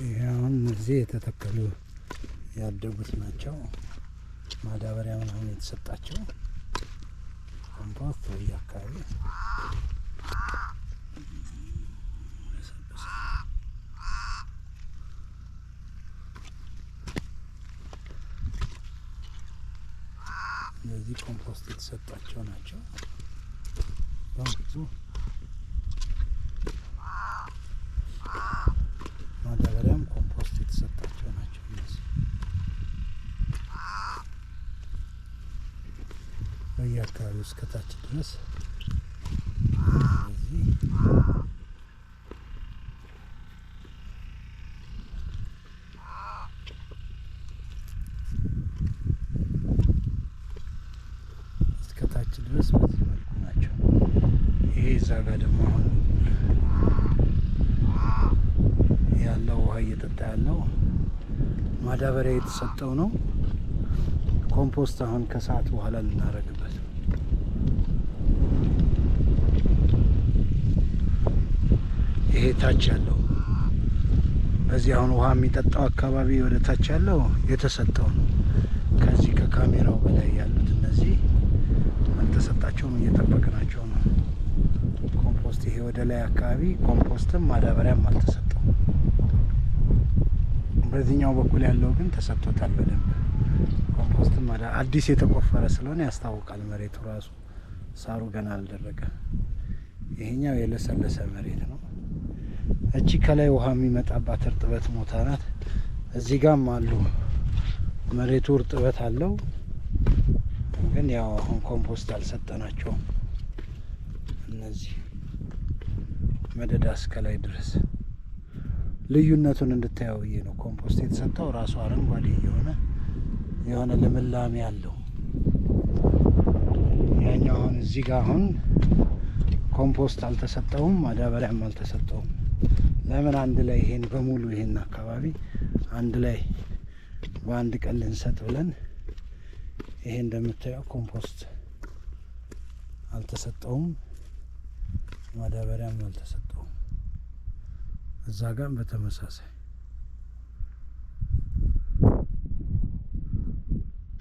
ይሄውን እዚህ የተተከሉ ያደጉት ናቸው። ማዳበሪያ ምናምን የተሰጣቸው ኮምፖስት ወይ አካባቢ እነዚህ ኮምፖስት የተሰጣቸው ናቸው። ብዙ ማዳበሪያም ኮምፖስት የተሰጣቸው ናቸው። እነዚህ በየአካባቢው እስከታች ድረስ እዚህ እስከታች ድረስ በዚህ መልኩ ናቸው። ይሄ እዛ ጋር ደግሞ አሁን ያለው ውሃ እየጠጣ ያለው ማዳበሪያ የተሰጠው ነው። ኮምፖስት አሁን ከሰዓት በኋላ ልናደርግበት ነው። ይሄ ታች ያለው በዚህ አሁን ውሃ የሚጠጣው አካባቢ ወደ ታች ያለው የተሰጠው ነው። ከዚህ ከካሜራው በላይ ያሉት እነዚህ አልተሰጣቸውም፣ እየጠበቅናቸው ነው። ኮምፖስት ይሄ ወደ ላይ አካባቢ ኮምፖስትም ማዳበሪያም አልተሰጠው። በዚህኛው በኩል ያለው ግን ተሰጥቶታል በደንብ። ኮምፖስትም አዲስ የተቆፈረ ስለሆነ ያስታውቃል። መሬቱ ራሱ ሳሩ ገና አልደረቀ። ይሄኛው የለሰለሰ መሬት ነው። እቺ ከላይ ውሃ የሚመጣባት እርጥበት ቦታ ናት። እዚህ ጋርም አሉ። መሬቱ እርጥበት አለው፣ ግን ያው አሁን ኮምፖስት አልሰጠናቸውም። እነዚህ መደዳ እስከ ላይ ድረስ ልዩነቱን እንድታየው ብዬ ነው። ኮምፖስት የተሰጠው ራሱ አረንጓዴ የሆነ ልምላሜ አለው። ያኛው አሁን እዚህ ጋር አሁን ኮምፖስት አልተሰጠውም፣ ማዳበሪያም አልተሰጠውም። ለምን አንድ ላይ ይሄን በሙሉ ይሄን አካባቢ አንድ ላይ በአንድ ቀን ልንሰጥ ብለን ይሄ እንደምታየው ኮምፖስት አልተሰጠውም፣ ማዳበሪያም አልተሰጠውም። እዛ ጋር በተመሳሳይ